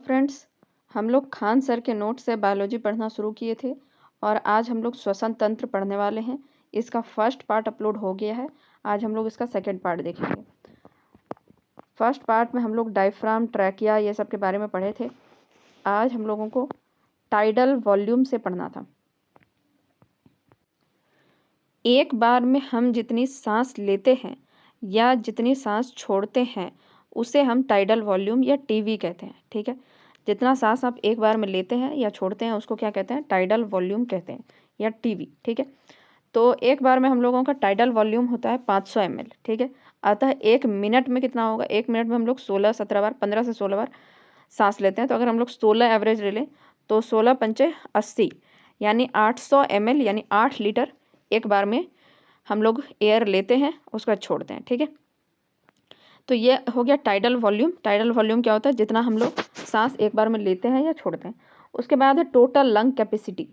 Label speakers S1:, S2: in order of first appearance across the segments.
S1: Friends, हम लोग Khan sir के नोट से बायोलॉजी पढ़ना शुरू किए थे और आज हम लोग श्वसन तंत्र पढ़ने वाले हैं। इसका फर्स्ट पार्ट अपलोड हो गया है। आज हम लोग इसका सेकंड पार्ट देखेंगे। फर्स्ट पार्ट में हम लोग डायफ्राम, ट्रैकिया ये सब के बारे में पढ़े थे। आज हम लोगों को टाइडल वॉल्यूम से पढ़ना था। एक बार में हम जितनी सांस लेते हैं या जितनी सांस छोड़ते हैं उसे हम टाइडल वॉल्यूम या टीवी कहते हैं। ठीक है, जितना सांस आप एक बार में लेते हैं या छोड़ते हैं उसको क्या कहते हैं? टाइडल वॉल्यूम कहते हैं या टीवी। ठीक है, तो एक बार में हम लोगों का टाइडल वॉल्यूम होता है 500 ml। ठीक है, अतः एक मिनट में कितना होगा? एक मिनट में हम लोग 16-17 बार, 15 से 16 बार सांस लेते हैं। तो अगर हम लोग 16 एवरेज ले लें तो 16 पंचे 80 यानी 800 ml यानी 8 लीटर एक बार में हम लोग एयर लेते हैं, उसके बाद छोड़ते हैं। ठीक है, तो ये हो गया टाइडल वॉल्यूम। टाइडल वॉल्यूम क्या होता है? जितना हम लोग सांस एक बार में लेते हैं या छोड़ते हैं। उसके बाद है टोटल लंग कैपेसिटी।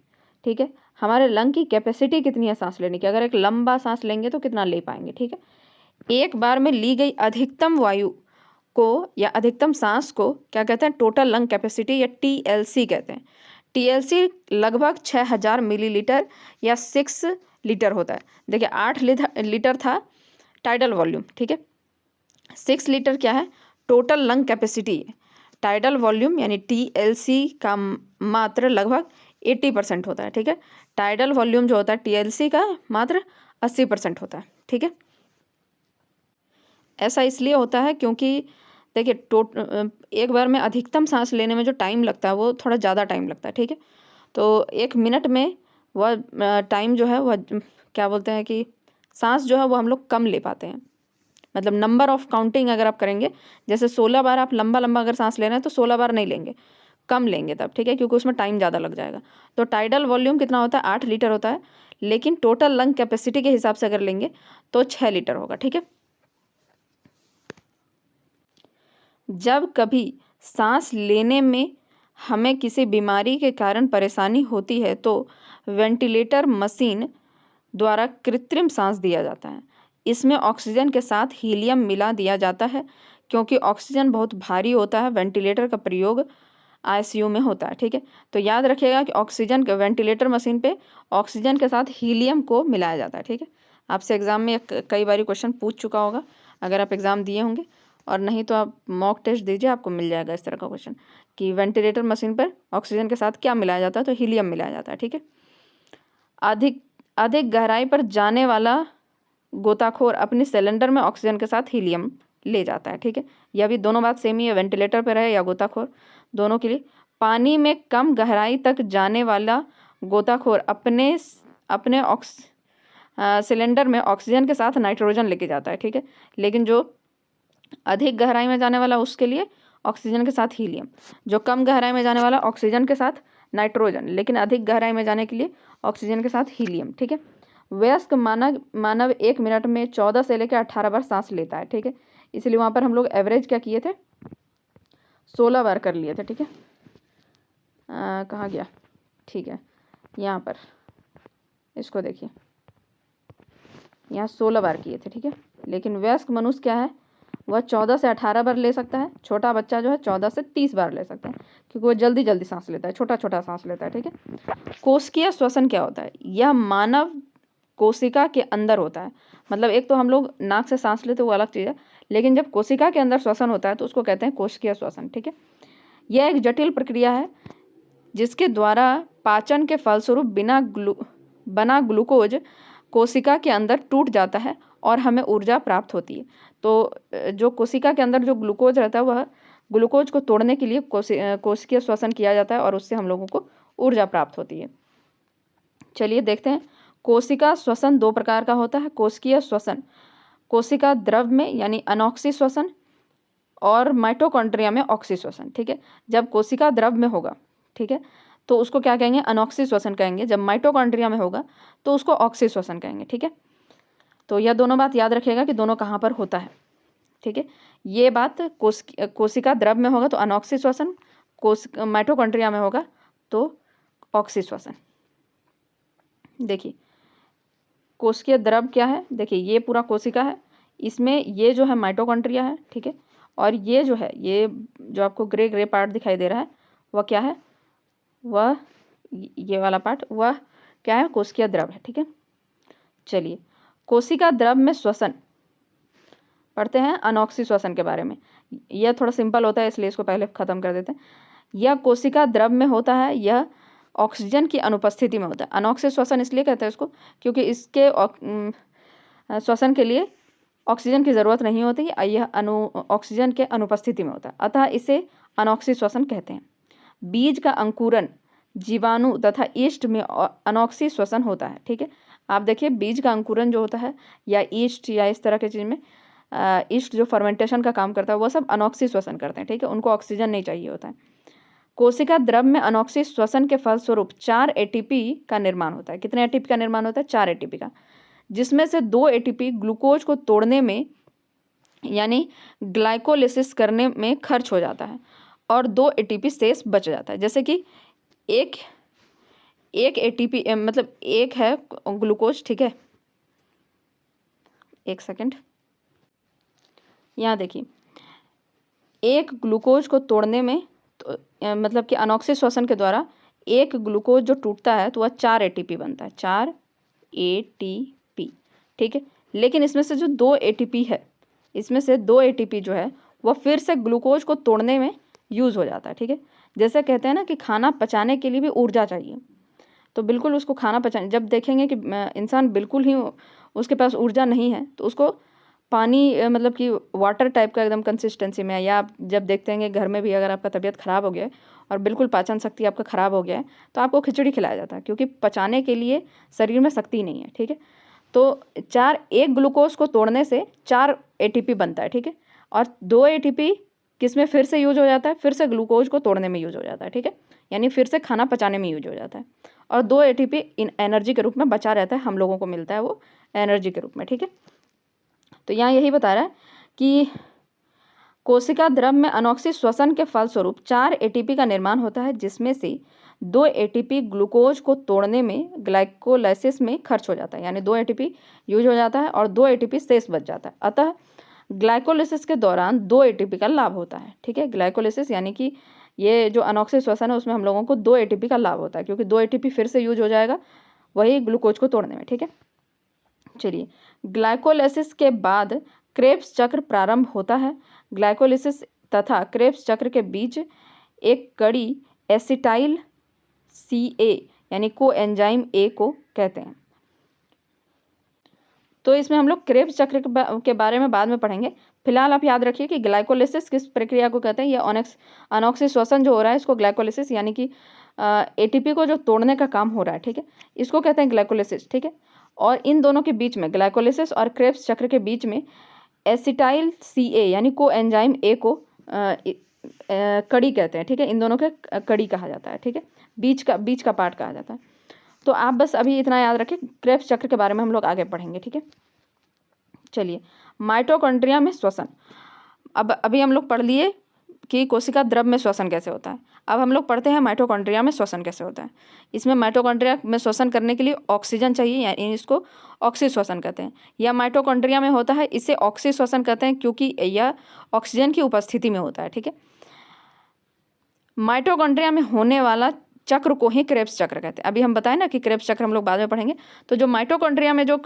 S1: ठीक है, हमारे लंग की कैपेसिटी कितनी है सांस लेने की? अगर एक लंबा सांस लेंगे तो कितना ले पाएंगे? ठीक है, एक बार में ली गई अधिकतम वायु को या अधिकतम सांस को क्या कहते हैं? टोटल लंग कैपेसिटी या TLC कहते हैं। TLC लगभग 6000 मिलीलीटर या 6 लीटर होता है। देखिए 8 लीटर था टाइडल वॉल्यूम। ठीक है, 6 लीटर क्या है? टोटल लंग कैपेसिटी है। टाइडल वॉल्यूम यानी TLC का मात्र लगभग 80% होता है। ठीक है, टाइडल वॉल्यूम जो होता है TLC का मात्र 80% होता है। ठीक है, ऐसा इसलिए होता है क्योंकि देखिए एक बार में अधिकतम सांस लेने में जो टाइम लगता है वो थोड़ा ज़्यादा टाइम लगता है। ठीक है, तो एक मिनट में वह टाइम जो है वह क्या बोलते हैं कि सांस जो है वो हम लोग कम ले पाते हैं। मतलब नंबर ऑफ काउंटिंग अगर आप करेंगे, जैसे 16 बार आप लंबा लंबा अगर सांस ले रहे हैं तो 16 बार नहीं लेंगे, कम लेंगे तब। ठीक है, क्योंकि उसमें टाइम ज़्यादा लग जाएगा। तो टाइडल वॉल्यूम कितना होता है? 8 लीटर होता है, लेकिन टोटल लंग कैपेसिटी के हिसाब से अगर लेंगे तो 6 लीटर होगा। ठीक है, जब कभी सांस लेने में हमें किसी बीमारी के कारण परेशानी होती है तो वेंटिलेटर मशीन द्वारा कृत्रिम सांस दिया जाता है। इसमें ऑक्सीजन के साथ हीलियम मिला दिया जाता है क्योंकि ऑक्सीजन बहुत भारी होता है। वेंटिलेटर का प्रयोग ICU में होता है। ठीक है, तो याद रखिएगा कि ऑक्सीजन के वेंटिलेटर मशीन पे ऑक्सीजन के साथ हीलियम को मिलाया जाता है। ठीक है, आपसे एग्जाम में कई बार क्वेश्चन पूछ चुका होगा अगर आप एग्ज़ाम दिए होंगे, और नहीं तो आप मॉक टेस्ट दीजिए, आपको मिल जाएगा इस तरह का क्वेश्चन कि वेंटिलेटर मशीन पर ऑक्सीजन के साथ क्या मिलाया जाता है? तो हीलियम मिलाया जाता है। ठीक है, अधिक अधिक गहराई पर जाने वाला गोताखोर अपने सिलेंडर में ऑक्सीजन के साथ हीलियम ले जाता है। ठीक है, यह भी दोनों बात सेम ही है, वेंटिलेटर पर रहे या गोताखोर, दोनों के लिए। पानी में कम गहराई तक जाने वाला गोताखोर अपने अपने सिलेंडर में ऑक्सीजन के साथ नाइट्रोजन लेके जाता है। ठीक है, लेकिन जो अधिक गहराई में जाने वाला उसके लिए ऑक्सीजन के साथ हीलियम, जो कम गहराई में जाने वाला ऑक्सीजन के साथ नाइट्रोजन, लेकिन अधिक गहराई में जाने के लिए ऑक्सीजन के साथ हीलियम। ठीक है, वयस्क मानव एक मिनट में 14 से लेकर 18 बार सांस लेता है। ठीक है, इसलिए वहाँ पर हम लोग एवरेज क्या किए थे? 16 बार कर लिए थे। ठीक है, कहाँ गया? ठीक है, यहाँ पर इसको देखिए, यहाँ 16 बार किए थे। ठीक है, लेकिन वयस्क मनुष्य क्या है? वह 14 से 18 बार ले सकता है। छोटा बच्चा जो है 14 से 30 बार ले सकता है क्योंकि वो जल्दी जल्दी सांस लेता है, छोटा छोटा सांस लेता है। ठीक है, कोशिकीय श्वसन क्या होता है? यह मानव कोशिका के अंदर होता है। मतलब एक तो हम लोग नाक से सांस लेते हैं, वो अलग चीज़ है, लेकिन जब कोशिका के अंदर श्वसन होता है तो उसको कहते हैं कोशिकीय श्वसन। ठीक है, यह एक जटिल प्रक्रिया है जिसके द्वारा पाचन के फलस्वरूप बना ग्लूकोज कोशिका के अंदर टूट जाता है और हमें ऊर्जा प्राप्त होती है। तो जो कोशिका के अंदर जो ग्लूकोज रहता है वह ग्लूकोज को तोड़ने के लिए कोशिकीय श्वसन किया जाता है और उससे हम लोगों को ऊर्जा प्राप्त होती है। चलिए देखते हैं। कोशिका श्वसन 2 प्रकार का होता है। कोशिकीय श्वसन कोशिका द्रव में यानी अनॉक्सी श्वसन, और माइटोकॉन्ड्रिया में ऑक्सी श्वसन। ठीक है, जब कोशिका द्रव में होगा, ठीक है, तो उसको क्या कहेंगे? अनॉक्सी श्वसन कहेंगे। जब माइटोकॉन्ड्रिया में होगा तो उसको ऑक्सी श्वसन कहेंगे। ठीक है, तो यह दोनों बात याद रखिएगा कि दोनों कहाँ पर होता है। ठीक है, ये बात कोशिका द्रव में होगा तो अनॉक्सी श्वसन, माइटोकॉन्ड्रिया में होगा तो ऑक्सी श्वसन। देखिए कोशिकीय द्रव क्या है? देखिए ये पूरा कोशिका है, इसमें ये जो है माइटोकॉन्ड्रिया है। ठीक है, और ये जो है, ये जो आपको ग्रे ग्रे पार्ट दिखाई दे रहा है वह क्या है, वह ये वाला पार्ट वह क्या है, कोशिका द्रव है। ठीक है, चलिए कोशिका द्रव में श्वसन पढ़ते हैं, अनॉक्सी श्वसन के बारे में। यह थोड़ा सिंपल होता है इसलिए इसको पहले ख़त्म कर देते हैं। यह कोशिका द्रव में होता है, यह ऑक्सीजन की अनुपस्थिति में होता है। अनॉक्सी श्वसन इसलिए कहते हैं इसको क्योंकि इसके श्वसन के लिए ऑक्सीजन की ज़रूरत नहीं होती, यह ऑक्सीजन के अनुपस्थिति में होता है, अतः इसे अनॉक्सी श्वसन कहते हैं। बीज का अंकुरन जीवाणु तथा ईस्ट में अनॉक्सी श्वसन होता है। ठीक है, आप देखिए बीज का अंकुरन जो होता है या ईस्ट या इस तरह के चीज़ में ईस्ट जो फर्मेंटेशन का काम करता है वो सब अनॉक्सी श्वसन करते हैं। ठीक है, उनको ऑक्सीजन नहीं चाहिए होता है। कोशिका द्रव में अनॉक्सी श्वसन के फलस्वरूप 4 एटीपी का निर्माण होता है। कितने एटीपी का निर्माण होता है? 4 एटीपी का, जिसमें से 2 एटीपी ग्लूकोज को तोड़ने में यानी ग्लाइकोलिसिस करने में खर्च हो जाता है और 2 एटीपी शेष बच जाता है। जैसे कि एक एटीपी मतलब एक है ग्लूकोज, ठीक है, एक सेकंड, यहाँ देखिए, एक ग्लूकोज को तोड़ने में तो मतलब कि अनॉक्सी श्वसन के द्वारा एक ग्लूकोज जो टूटता है तो वह 4 एटीपी बनता है, 4 एटीपी। ठीक है, लेकिन इसमें से जो 2 एटीपी है, इसमें से 2 एटीपी जो है वह फिर से ग्लूकोज को तोड़ने में यूज़ हो जाता है। ठीक है, जैसे कहते हैं ना कि खाना पचाने के लिए भी ऊर्जा चाहिए, तो बिल्कुल उसको खाना पचाने, जब देखेंगे कि इंसान बिल्कुल ही उसके पास ऊर्जा नहीं है तो उसको पानी मतलब कि वाटर टाइप का एकदम कंसिस्टेंसी में है, या आप जब देखते हैं घर में भी अगर आपका तबीयत ख़राब हो गया है और बिल्कुल पाचन शक्ति आपका ख़राब हो गया है तो आपको खिचड़ी खिलाया जाता है, क्योंकि पचाने के लिए शरीर में शक्ति नहीं है। ठीक है, तो एक ग्लूकोज को तोड़ने से 4 एटीपी बनता है। ठीक है, और 2 एटीपी किस में फिर से यूज हो जाता है? फिर से ग्लूकोज को तोड़ने में यूज हो जाता है। ठीक है, यानी फिर से खाना पचाने में यूज हो जाता है, और 2 एटीपी इन एनर्जी के रूप में बचा रहता है, हम लोगों को मिलता है वो एनर्जी के रूप में। ठीक है, तो यहाँ यही बता रहा है कि कोशिका द्रव में अनॉक्सी श्वसन के फलस्वरूप 4 एटीपी का निर्माण होता है, जिसमें से 2 एटीपी ग्लूकोज को तोड़ने में ग्लाइकोलाइसिस में खर्च हो जाता है, यानी 2 एटीपी यूज हो जाता है और 2 एटीपी शेष बच जाता है, अतः ग्लाइकोलिसिस के दौरान 2 एटीपी का लाभ होता है। ठीक है, ग्लाइकोलिसिस यानी कि ये जो अनॉक्सी श्वसन है उसमें हम लोगों को 2 एटीपी का लाभ होता है, क्योंकि 2 एटीपी फिर से यूज हो जाएगा वही ग्लूकोज को तोड़ने में। ठीक है, चलिए ग्लाइकोलिसिस के बाद क्रेब्स चक्र प्रारंभ होता है। ग्लाइकोलिसिस तथा क्रेब्स चक्र के बीच एक कड़ी एसिटाइल CA यानी कोएंजाइम A को कहते हैं। तो इसमें हम लोग क्रेब्स चक्र के बारे में बाद में पढ़ेंगे। फिलहाल आप याद रखिए कि ग्लाइकोलिसिस किस प्रक्रिया को कहते हैं। यह अनॉक्सी श्वसन जो हो रहा है इसको ग्लाइकोलिसिस यानी कि एटीपी को जो तोड़ने का काम हो रहा है, ठीक है, इसको कहते हैं ग्लाइकोलिसिस। ठीक है, और इन दोनों के बीच में ग्लाइकोलिसिस और क्रेब्स चक्र के बीच में एसिटाइल CA यानी कोएंजाइम A को कड़ी कहते हैं। ठीक है, इन दोनों के कड़ी कहा जाता है। ठीक है, बीच का पार्ट कहा जाता है। तो आप बस अभी इतना याद रखें, क्रेब्स चक्र के बारे में हम लोग आगे पढ़ेंगे। ठीक है, चलिए माइटोकॉन्ड्रिया में श्वसन। अब अभी हम लोग पढ़ लिए कि कोशिका द्रव में श्वसन कैसे होता है। अब हम लोग पढ़ते हैं माइटोकॉन्ड्रिया में श्वसन कैसे होता है। इसमें माइटोकॉन्ड्रिया में श्वसन करने के लिए ऑक्सीजन चाहिए, यानी इसको ऑक्सी श्वसन कहते हैं। यह माइटोकॉन्ड्रिया में होता है, इसे ऑक्सी श्वसन कहते हैं क्योंकि यह ऑक्सीजन की उपस्थिति में होता है। ठीक है, माइटोकॉन्ड्रिया में होने वाला चक्र को ही क्रेब्स चक्र कहते हैं। अभी हम बताएं ना कि क्रेब्स चक्र हम लोग बाद में पढ़ेंगे। तो जो माइटोकॉन्ड्रिया में जो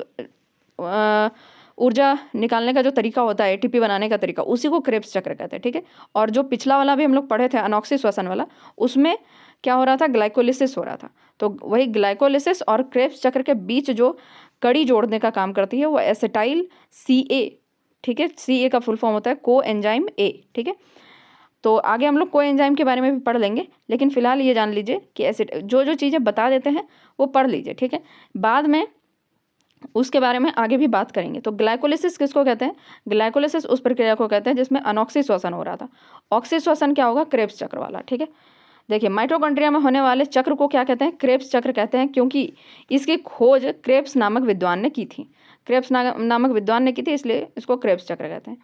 S1: ऊर्जा निकालने का जो तरीका होता है, एटीपी बनाने का तरीका, उसी को क्रेब्स चक्र कहते हैं। ठीक है, और जो पिछला वाला भी हम लोग पढ़े थे अनॉक्सी श्वसन वाला, उसमें क्या हो रहा था? ग्लाइकोलिसिस हो रहा था। तो वही ग्लाइकोलिसिस और क्रेब्स चक्र के बीच जो कड़ी जोड़ने का काम करती है वो एसिटाइल CA। ठीक है, CA का फुल फॉर्म होता है कोएंजाइम A। ठीक है, तो आगे हम लोग कोएंजाइम के बारे में भी पढ़ लेंगे, लेकिन फिलहाल ये जान लीजिए कि जो चीज़ें बता देते हैं वो पढ़ लीजिए। ठीक है, बाद में उसके बारे में आगे भी बात करेंगे। तो ग्लाइकोलिसिस किसको कहते हैं? ग्लाइकोलिसिस उस प्रक्रिया को कहते हैं जिसमें अनॉक्सी श्वसन हो रहा था। ऑक्सी श्वसन क्या होगा? क्रेब्स चक्र वाला। ठीक है, देखिए माइटोकॉन्ड्रिया में होने वाले चक्र को क्या कहते हैं? क्रेब्स चक्र कहते हैं, क्योंकि इसकी खोज क्रेब्स नामक विद्वान ने की थी। क्रेब्स नामक विद्वान ने की थी, इसलिए इसको क्रेब्स चक्र कहते हैं।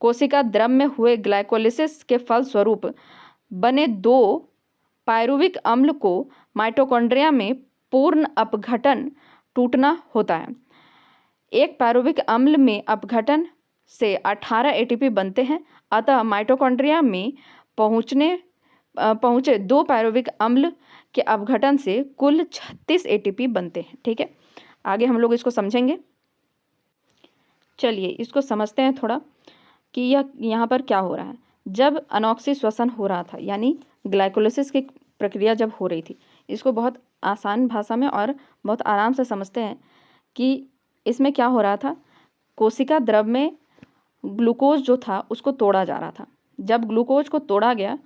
S1: कोशिका द्रव में हुए ग्लाइकोलिसिस के फलस्वरूप बने 2 पायरुविक अम्ल को माइटोकॉन्ड्रिया में पूर्ण अपघटन टूटना होता है। एक पायरुविक अम्ल में अपघटन से 18 एटीपी बनते हैं। अतः माइटोकॉन्ड्रिया में पहुँचे 2 पायरुविक अम्ल के अपघटन से कुल 36 एटीपी बनते हैं। ठीक है, आगे हम लोग इसको समझेंगे। चलिए इसको समझते हैं थोड़ा कि यह यहाँ पर क्या हो रहा है। जब अनॉक्सी श्वसन हो रहा था, यानी ग्लाइकोलिसिस की प्रक्रिया जब हो रही थी, इसको बहुत आसान भाषा में और बहुत आराम से समझते हैं कि इसमें क्या हो रहा था। कोशिका द्रव में ग्लूकोज जो था उसको तोड़ा जा रहा था। जब ग्लूकोज को तोड़ा गया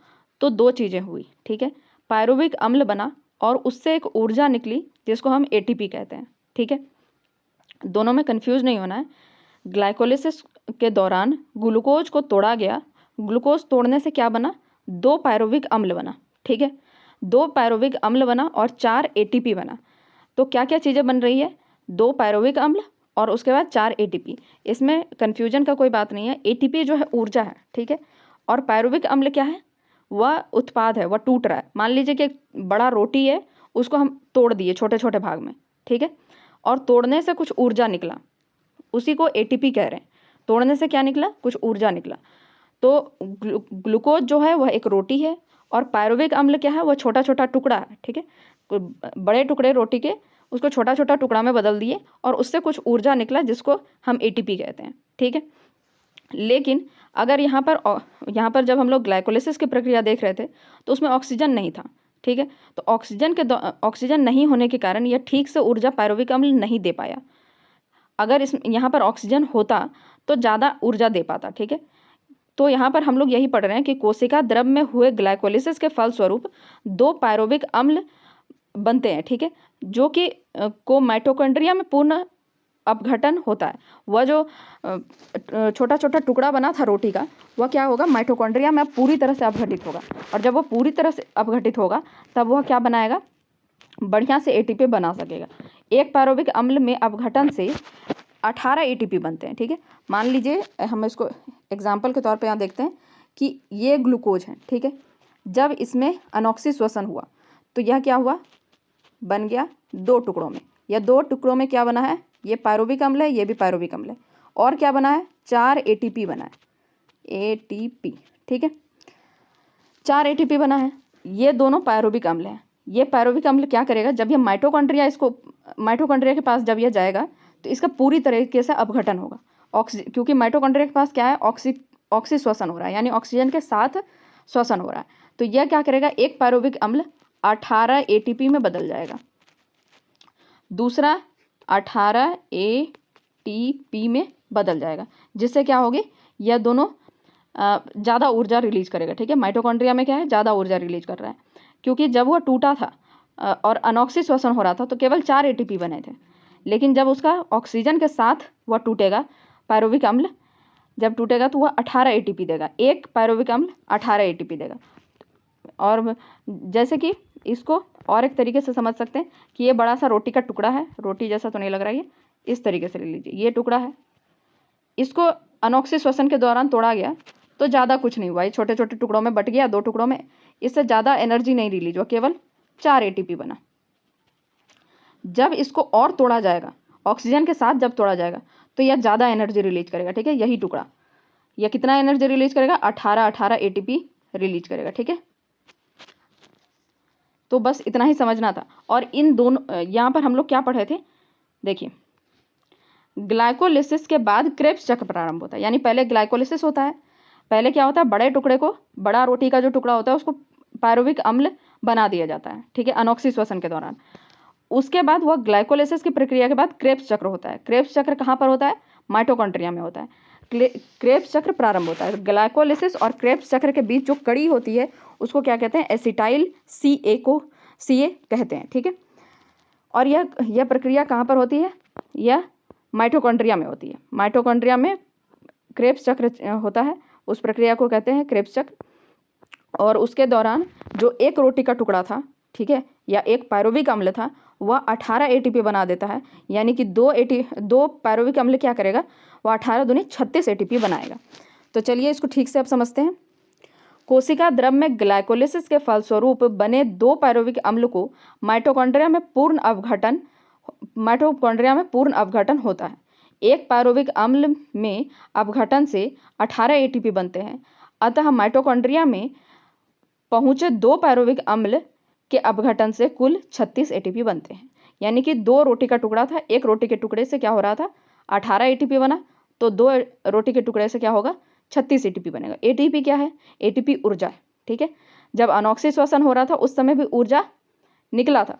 S1: तो 2 चीज़ें हुई। ठीक है, पायरुविक अम्ल बना और उससे एक ऊर्जा निकली जिसको हम एटीपी कहते हैं। ठीक है, दोनों में कंफ्यूज नहीं होना है। ग्लाइकोलिसिस के दौरान ग्लूकोज को तोड़ा गया, ग्लूकोज तोड़ने से क्या बना, 2 पायरुविक अम्ल बना। ठीक है, 2 पायरुविक अम्ल बना और 4 एटीपी बना। तो क्या क्या चीज़ें बन रही है, 2 पायरुविक अम्ल और उसके बाद 4 एटीपी। इसमें कन्फ्यूजन का कोई बात नहीं है। एटीपी जो है ऊर्जा है, ठीक है, और पायरुविक अम्ल क्या है, वह उत्पाद है, वह टूट रहा है। मान लीजिए कि एक बड़ा रोटी है, उसको हम तोड़ दिए छोटे छोटे भाग में, ठीक है, और तोड़ने से कुछ ऊर्जा निकला, उसी को एटीपी कह रहे हैं। तोड़ने से क्या निकला, कुछ ऊर्जा निकला। तो ग्लूकोज जो है वह एक रोटी है और पायरुविक अम्ल क्या है, वह छोटा छोटा टुकड़ा है। ठीक है, बड़े टुकड़े रोटी के उसको छोटा छोटा टुकड़ा में बदल दिए और उससे कुछ ऊर्जा निकला जिसको हम एटीपी कहते हैं। ठीक है, लेकिन अगर यहाँ पर जब हम लोग ग्लाइकोलिसिस की प्रक्रिया देख रहे थे तो उसमें ऑक्सीजन नहीं था। ठीक है, तो ऑक्सीजन नहीं होने के कारण यह ठीक से ऊर्जा पायरुविक अम्ल नहीं दे पाया। अगर यहाँ पर ऑक्सीजन होता तो ज़्यादा ऊर्जा दे पाता। ठीक है, तो यहाँ पर हम लोग यही पढ़ रहे हैं कि कोशिका द्रव में हुए ग्लाइकोलिसिस के फलस्वरूप 2 पायरुविक अम्ल बनते हैं। ठीक है, जो कि को माइटोकॉन्ड्रिया में पूर्ण अपघटन होता है। वह जो छोटा छोटा टुकड़ा बना था रोटी का, वह क्या होगा, माइटोकॉन्ड्रिया में अब पूरी तरह से अपघटित होगा। और जब वह पूरी तरह से अपघटित होगा तब वह क्या बनाएगा, बढ़िया से एटीपी बना सकेगा। एक पायरुविक अम्ल में अपघटन से 18 एटीपी बनते हैं। ठीक है, मान लीजिए हम इसको एग्जाम्पल के तौर पे यहाँ देखते हैं कि ये ग्लूकोज है। ठीक है, जब इसमें अनॉक्सी श्वसन हुआ तो यह क्या हुआ, बन गया 2 टुकड़ों में। यह 2 टुकड़ों में क्या बना है, ये पायरुविक अम्ल है, ये भी पायरुविक अम्ल है, और क्या बना है, 4 एटीपी बना है, एटीपी। ठीक है, 4 एटीपी बना है। ये दोनों पायरुविक अम्ल हैं। ये पायरुविक अम्ल क्या करेगा, जब यह माइटोकॉन्ड्रिया के पास जब यह जाएगा तो इसका पूरी तरीके से अपघटन होगा। क्योंकि माइटोकॉन्ड्रिया के पास क्या है, ऑक्सी श्वसन हो रहा है, यानी ऑक्सीजन के साथ श्वसन हो रहा है। तो यह क्या करेगा, एक पायरुविक अम्ल 18 एटीपी में बदल जाएगा, दूसरा 18 एटीपी में बदल जाएगा, जिससे क्या होगी, यह दोनों ज़्यादा ऊर्जा रिलीज करेगा। ठीक है, माइटोकॉन्ड्रिया में क्या है, ज़्यादा ऊर्जा रिलीज कर रहा है। क्योंकि जब वह टूटा था और अनॉक्सी श्वसन हो रहा था तो केवल 4 एटीपी बने थे, लेकिन जब उसका ऑक्सीजन के साथ वह टूटेगा, पायरुविक अम्ल जब टूटेगा तो वह 18 एटीपी देगा। एक पायरुविक अम्ल 18 एटीपी देगा। और जैसे कि इसको और एक तरीके से समझ सकते हैं कि ये बड़ा सा रोटी का टुकड़ा है, रोटी जैसा तो नहीं लग रहा है, ये इस तरीके से ले लीजिए, ये टुकड़ा है, इसको अनॉक्सी श्वसन के दौरान तोड़ा गया तो ज़्यादा कुछ नहीं हुआ, ये छोटे छोटे टुकड़ों में बट गया, 2 टुकड़ों में, इससे ज़्यादा एनर्जी नहीं रिलीज हुआ, केवल 4 एटीपी बना। जब इसको और तोड़ा जाएगा, ऑक्सीजन के साथ जब तोड़ा जाएगा तो यह ज़्यादा एनर्जी रिलीज करेगा। ठीक है, यही टुकड़ा यह कितना एनर्जी रिलीज करेगा, 18 एटीपी रिलीज करेगा। ठीक है, तो बस इतना ही समझना था। और इन दोनों, यहाँ पर हम लोग क्या पढ़े थे, देखिए, ग्लाइकोलिसिस के बाद क्रेब्स चक्र प्रारंभ होता है। यानी पहले ग्लाइकोलिसिस होता है, पहले क्या होता है, बड़े टुकड़े को, बड़ा रोटी का जो टुकड़ा होता है उसको पायरुविक अम्ल बना दिया जाता है। ठीक है, अनॉक्सी श्वसन के दौरान। उसके बाद वह ग्लाइकोलिसिस की प्रक्रिया के बाद क्रेब्स चक्र होता है। क्रेब्स चक्र कहाँ पर होता है, माइटोकॉन्ड्रिया में होता है। क्रेब्स चक्र प्रारंभ होता है। ग्लाइकोलिसिस और क्रेब्स चक्र के बीच जो कड़ी होती है उसको क्या कहते हैं, एसिटाइल CA कहते हैं। ठीक है, और यह प्रक्रिया कहाँ पर होती है, यह माइटोकॉन्ड्रिया में होती है। माइटोकॉन्ड्रिया में क्रेब्स चक्र होता है, उस प्रक्रिया को कहते हैं क्रेब्स चक्र। और उसके दौरान जो एक रोटी का टुकड़ा था, ठीक है, या एक पायरुविक अम्ल था, वह 18 एटीपी बना देता है। यानी कि 2 पायरुविक अम्ल क्या करेगा, वह 18 दूनी 36 एटीपी बनाएगा। तो चलिए इसको ठीक से अब समझते हैं। कोशिका द्रव में ग्लाइकोलिसिस के फलस्वरूप बने 2 पायरुविक अम्ल को माइटोकॉन्ड्रिया में पूर्ण अपघटन होता है। एक पायरुविक अम्ल में अपघटन से 18 एटीपी बनते हैं। अतः माइटोकॉन्ड्रिया में पहुंचे 2 पायरुविक अम्ल के अपघटन से कुल 36 एटीपी बनते हैं। यानी कि 2 रोटी का टुकड़ा था, एक रोटी के टुकड़े से क्या हो रहा था, 18 एटीपी बना, तो 2 रोटी के टुकड़े से क्या होगा, 36 एटीपी बनेगा। एटीपी क्या है? एटीपी ऊर्जा है। ठीक है, जब अनॉक्सी श्वसन हो रहा था उस समय भी ऊर्जा निकला था,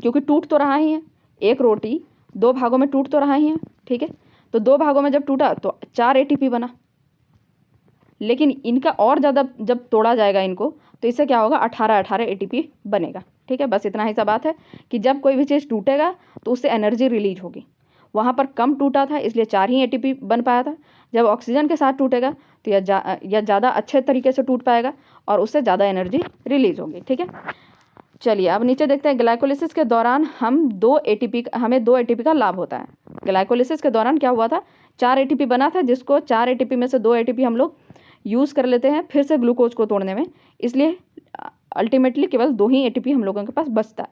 S1: क्योंकि टूट तो रहा ही है, एक रोटी 2 भागों में टूट तो रहा ही है। ठीक है, तो 2 भागों में जब टूटा तो 4 एटीपी बना, लेकिन इनका और ज़्यादा जब तोड़ा जाएगा इनको, तो इससे क्या होगा, 18 एटीपी बनेगा। ठीक है, बस इतना ही सा बात है कि जब कोई भी चीज़ टूटेगा तो उससे एनर्जी रिलीज होगी। वहाँ पर कम टूटा था इसलिए 4 ही एटीपी बन पाया था। जब ऑक्सीजन के साथ टूटेगा तो यह ज़्यादा अच्छे तरीके से टूट पाएगा और उससे ज़्यादा एनर्जी रिलीज होगी। ठीक है, चलिए अब नीचे देखते हैं। ग्लाइकोलिसिस के दौरान हमें 2 एटीपी का लाभ होता है। ग्लाइकोलिसिस के दौरान क्या हुआ था, 4 एटीपी बना था, जिसको 4 एटीपी में से 2 एटीपी हम लोग यूज़ कर लेते हैं फिर से ग्लूकोज को तोड़ने में, इसलिए अल्टीमेटली केवल 2 ही एटीपी हम लोगों के पास बचता है।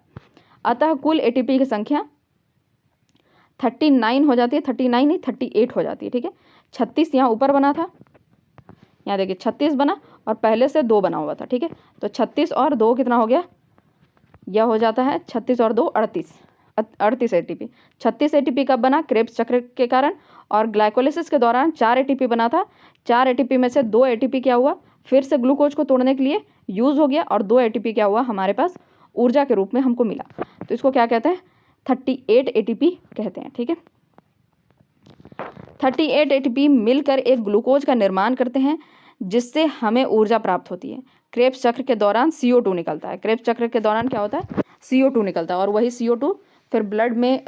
S1: अतः कुल एटीपी की संख्या 39 हो जाती है, 39 नहीं 38 हो जाती है। ठीक है, 36 यहाँ ऊपर बना था, यहाँ देखिए 36 बना और पहले से 2 बना हुआ था। ठीक है, तो 36 और 2 कितना हो गया, यह हो जाता है 36 और 2 38 एटीपी। 36 एटीपी कब बना, क्रेब्स चक्र के कारण, और ग्लाइकोलिसिस के दौरान 4 एटीपी बना था। 4 एटीपी में से 2 एटीपी क्या हुआ, फिर से ग्लूकोज को तोड़ने के लिए यूज़ हो गया, और 2 एटीपी क्या हुआ, हमारे पास ऊर्जा के रूप में हमको मिला। तो इसको क्या कहते हैं, 38 एटीपी कहते हैं। ठीक है, 38 एटीपी मिलकर एक ग्लूकोज का निर्माण करते हैं, जिससे हमें ऊर्जा प्राप्त होती है। क्रेब्स चक्र के दौरान CO2 निकलता है। क्रेब्स चक्र के दौरान क्या होता है, CO2 निकलता है, और वही CO2 फिर ब्लड में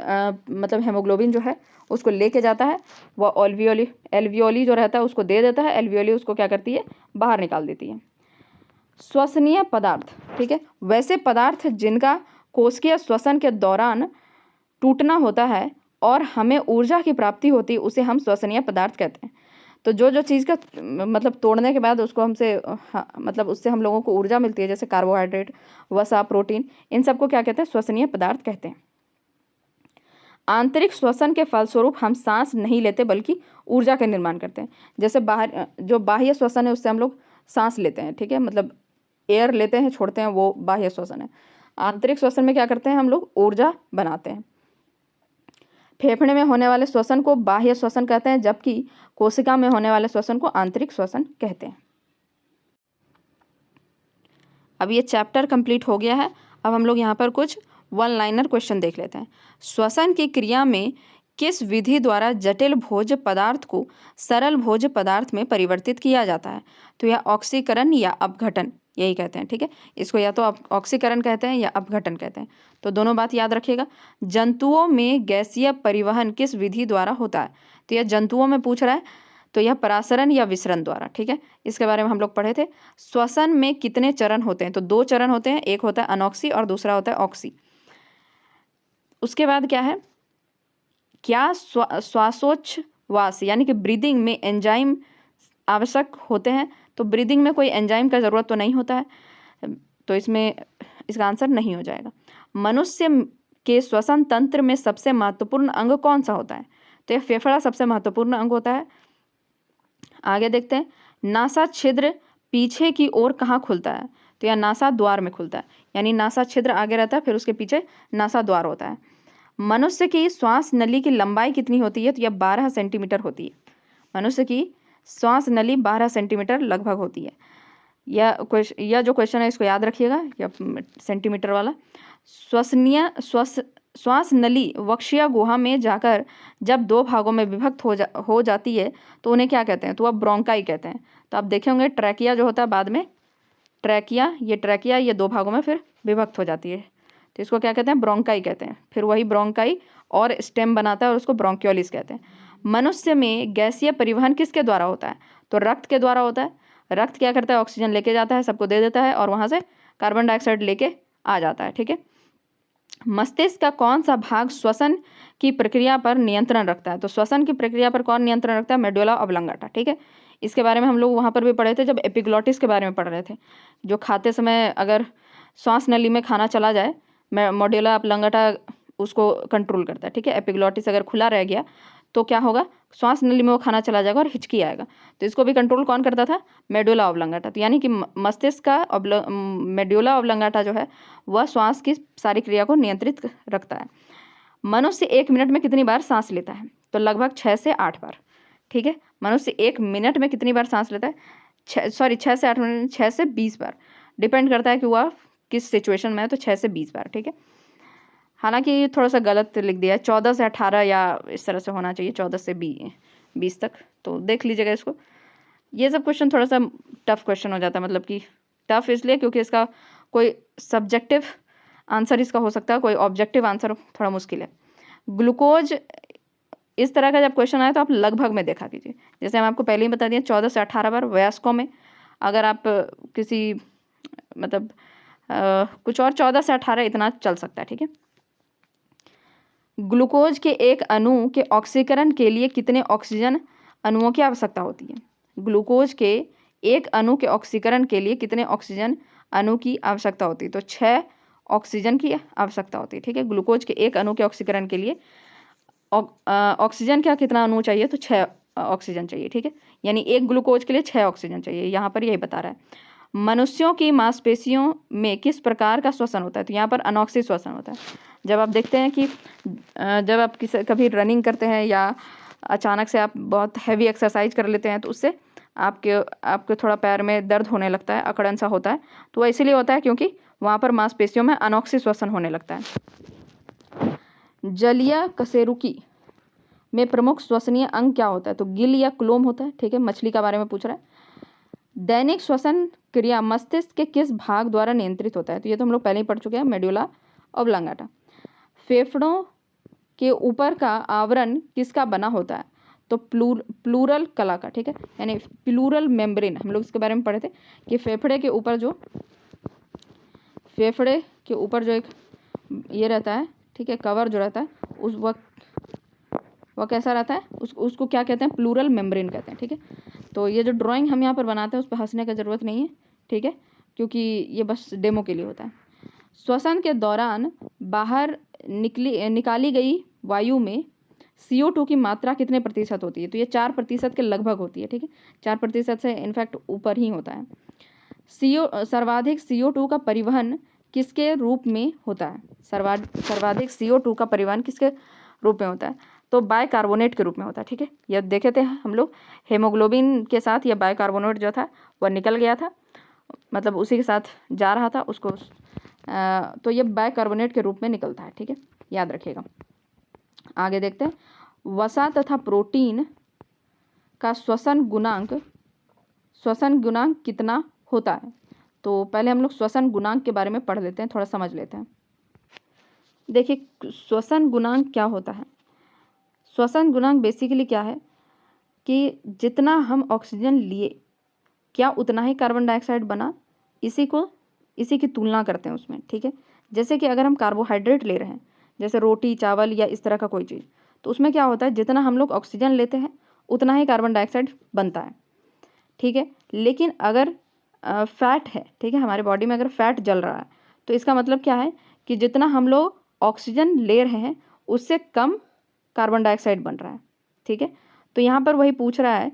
S1: मतलब हेमोग्लोबिन जो है उसको लेके जाता है, वह एल्वियोली जो रहता है उसको दे देता है, एल्वियोली उसको क्या करती है, बाहर निकाल देती है। श्वसनीय पदार्थ, ठीक है, वैसे पदार्थ जिनका कोशिकीय श्वसन के दौरान टूटना होता है और हमें ऊर्जा की प्राप्ति होती है, उसे हम श्वसनीय पदार्थ कहते हैं। तो जो चीज़ का मतलब तोड़ने के बाद उसको हमसे मतलब उससे हम लोगों को ऊर्जा मिलती है, जैसे कार्बोहाइड्रेट, वसा, प्रोटीन, इन सबको क्या कहते हैं, श्वसनीय पदार्थ कहते हैं। आंतरिक श्वसन के फलस्वरूप हम सांस नहीं लेते बल्कि ऊर्जा का निर्माण करते हैं। जैसे जो बाह्य श्वसन है उससे हम लोग सांस लेते हैं, ठीक है, मतलब एयर लेते हैं छोड़ते हैं, वो बाह्य श्वसन है। आंतरिक श्वसन में क्या करते हैं, हम लोग ऊर्जा बनाते हैं। फेफड़े में होने वाले श्वसन को बाह्य श्वसन कहते हैं, जबकि कोशिका में होने वाले श्वसन को आंतरिक श्वसन कहते हैं। अब ये चैप्टर कंप्लीट हो गया है। अब हम लोग यहाँ पर कुछ 1 लाइनर क्वेश्चन देख लेते हैं। श्वसन की क्रिया में किस विधि द्वारा जटिल भोज्य पदार्थ को सरल भोज्य पदार्थ में परिवर्तित किया जाता है? तो यह ऑक्सीकरण या अपघटन, यही कहते हैं। ठीक है, इसको या तो ऑक्सीकरण कहते हैं या अपघटन कहते हैं, तो दोनों बात याद रखिएगा। जंतुओं में गैसीय परिवहन किस विधि द्वारा होता है? तो यह जंतुओं में पूछ रहा है, तो यह परासरण या विसरण द्वारा। ठीक है, इसके बारे में हम लोग पढ़े थे। श्वसन में कितने चरण होते हैं? तो 2 चरण होते हैं, एक होता है अनॉक्सी और दूसरा होता है ऑक्सी। उसके बाद क्या है, क्या श्वासोच्छ्वास यानी कि ब्रीदिंग में एंजाइम आवश्यक होते हैं? तो ब्रीदिंग में कोई एंजाइम का ज़रूरत तो नहीं होता है, तो इसमें इसका आंसर नहीं हो जाएगा। मनुष्य के श्वसन तंत्र में सबसे महत्वपूर्ण अंग कौन सा होता है? तो यह फेफड़ा सबसे महत्वपूर्ण अंग होता है। आगे देखते हैं, नासा छिद्र पीछे की ओर कहाँ खुलता है? तो यह नासा द्वार में खुलता है, यानी नासा छिद्र आगे रहता है, फिर उसके पीछे नासा द्वार होता है। मनुष्य की श्वास नली की लंबाई कितनी होती है? तो यह 12 सेंटीमीटर होती है। मनुष्य की श्वास नली 12 सेंटीमीटर लगभग होती है। यह जो क्वेश्चन है इसको याद रखिएगा, यह सेंटीमीटर वाला। श्वास नली वक्षीय गुहा में जाकर जब 2 भागों में विभक्त हो जाती है तो उन्हें क्या कहते हैं? तो वह ब्रोंकाई कहते हैं। तो आप देखे होंगे ट्रैकिया जो होता है, बाद में ट्रैकिया ये 2 भागों में फिर विभक्त हो जाती है, तो इसको क्या कहते हैं? ब्रोंकाई कहते हैं। फिर वही ब्रोंकाई और स्टेम बनाता है और उसको ब्रोंक्योलिस कहते हैं। मनुष्य में गैसीय परिवहन किसके द्वारा होता है? तो रक्त के द्वारा होता है। रक्त क्या करता है? ऑक्सीजन लेके जाता है, सबको दे देता है, और वहाँ से कार्बन डाइऑक्साइड लेके आ जाता है। ठीक है, मस्तिष्क का कौन सा भाग श्वसन की प्रक्रिया पर नियंत्रण रखता है? तो श्वसन की प्रक्रिया पर कौन नियंत्रण रखता है? Medulla oblongata. ठीक है, इसके बारे में हम लोग वहाँ पर भी पढ़े थे जब एपिग्लॉटिस के बारे में पढ़ रहे थे। जो खाते समय अगर श्वास नली में खाना चला जाए, मेडुला ऑब्लांगाटा उसको कंट्रोल करता है। ठीक है, एपिग्लॉटिस अगर खुला रह गया तो क्या होगा, श्वास नली में वो खाना चला जाएगा और हिचकी आएगा। तो इसको भी कंट्रोल कौन करता था, मेडुला ऑब्लांगाटा। तो यानी कि मस्तिष्क का मेडुला ऑब्लांगाटा जो है वह श्वास की सारी क्रिया को नियंत्रित रखता है। मनुष्य 1 मिनट में कितनी बार सांस लेता है, तो लगभग 6 से 8 बार। ठीक है, मनुष्य 1 मिनट में कितनी बार सांस लेता है, 6 से 8 मिनट, 6 से 20 बार, डिपेंड करता है कि वह किस सिचुएशन में है। तो 6 से 20 बार। ठीक है, हालांकि ये थोड़ा सा गलत लिख दिया है, 14 से 18 या इस तरह से होना चाहिए, 14 से 20 तक। तो देख लीजिएगा इसको। ये सब क्वेश्चन थोड़ा सा टफ क्वेश्चन हो जाता है, मतलब कि टफ इसलिए क्योंकि इसका कोई सब्जेक्टिव आंसर इसका हो सकता है, कोई ऑब्जेक्टिव आंसर थोड़ा मुश्किल है। ग्लूकोज इस तरह का जब क्वेश्चन आए तो आप लगभग में देखा कीजिए। जैसे हम आपको पहले ही बता दिए 14 से 18 बार। वयस्कों में अगर आप किसी मतलब कुछ और 14 से 18 इतना चल सकता है। ठीक है, ग्लूकोज के एक अणु के ऑक्सीकरण के लिए कितने ऑक्सीजन अणुओं की आवश्यकता होती है। ग्लूकोज के एक अणु के ऑक्सीकरण के लिए कितने ऑक्सीजन अणु की आवश्यकता होती है, तो 6 ऑक्सीजन की आवश्यकता होती है। ठीक है, ग्लूकोज के एक अणु के ऑक्सीकरण के लिए ऑक्सीजन का कितना अणु चाहिए, तो 6 ऑक्सीजन चाहिए। ठीक है, यानी एक ग्लूकोज के लिए 6 ऑक्सीजन चाहिए, यहाँ पर यही बता रहा है। मनुष्यों की मांसपेशियों में किस प्रकार का श्वसन होता है, तो यहाँ पर अनॉक्सी श्वसन होता है। जब आप देखते हैं कि जब आप कभी रनिंग करते हैं या अचानक से आप बहुत हैवी एक्सरसाइज कर लेते हैं तो उससे आपके थोड़ा पैर में दर्द होने लगता है, अकड़न सा होता है। तो वह इसीलिए होता है क्योंकि वहाँ पर मांसपेशियों में अनॉक्सी श्वसन होने लगता है। जलीय कशेरुकी में प्रमुख श्वसनीय अंग क्या होता है, तो गिल या क्लोम होता है। ठीक है, मछली के बारे में पूछ रहा है। दैनिक श्वसन क्रिया मस्तिष्क के किस भाग द्वारा नियंत्रित होता है, तो ये तो हम लोग पहले ही पढ़ चुके हैं, मेडुला ऑब्लांगाटा। फेफड़ों के ऊपर का आवरण किसका बना होता है, तो प्लूरल कला का। ठीक है, यानी प्लूरल मेम्ब्रेन, हम लोग इसके बारे में पढ़े थे कि फेफड़े के ऊपर जो एक ये रहता है, ठीक है, कवर जो रहता है उस वह कैसा रहता है, उसको क्या कहते हैं, प्लूरल मेम्ब्रेन कहते हैं। ठीक है, तो ये जो ड्राइंग हम यहाँ पर बनाते हैं उस पर हंसने का ज़रूरत नहीं है। ठीक है, क्योंकि ये बस डेमो के लिए होता है। श्वसन के दौरान बाहर निकाली गई वायु में CO2 की मात्रा कितने प्रतिशत होती है, तो ये 4% के लगभग होती है। ठीक है, 4% से इनफैक्ट ऊपर ही होता है। सर्वाधिक CO2 का परिवहन किसके रूप में होता है, सर्वाधिक CO2 का परिवहन किसके रूप में होता है, तो बाइकार्बोनेट के रूप में होता है। ठीक है, यह देखे थे हम लोग, हेमोग्लोबिन के साथ यह बाइकार्बोनेट जो था वह निकल गया था, मतलब उसी के साथ जा रहा था उसको, तो ये बाइकार्बोनेट के रूप में निकलता है। ठीक है, याद रखिएगा। आगे देखते हैं, वसा तथा प्रोटीन का श्वसन गुणांक कितना होता है, तो पहले हम लोग श्वसन गुणांक के बारे में पढ़ लेते हैं, थोड़ा समझ लेते हैं। देखिए श्वसन गुणांक क्या होता है। श्वसन गुणांक बेसिकली क्या है कि जितना हम ऑक्सीजन लिए क्या उतना ही कार्बन डाइऑक्साइड बना, इसी की तुलना करते हैं उसमें। ठीक है, जैसे कि अगर हम कार्बोहाइड्रेट ले रहे हैं, जैसे रोटी चावल या इस तरह का कोई चीज़, तो उसमें क्या होता है, जितना हम लोग ऑक्सीजन लेते हैं उतना ही कार्बन डाइऑक्साइड बनता है। ठीक है, लेकिन अगर फैट है, ठीक है, हमारे बॉडी में अगर फैट जल रहा है तो इसका मतलब क्या है कि जितना हम लोग ऑक्सीजन ले रहे हैं उससे कम कार्बन डाइऑक्साइड बन रहा है। ठीक है, तो यहाँ पर वही पूछ रहा है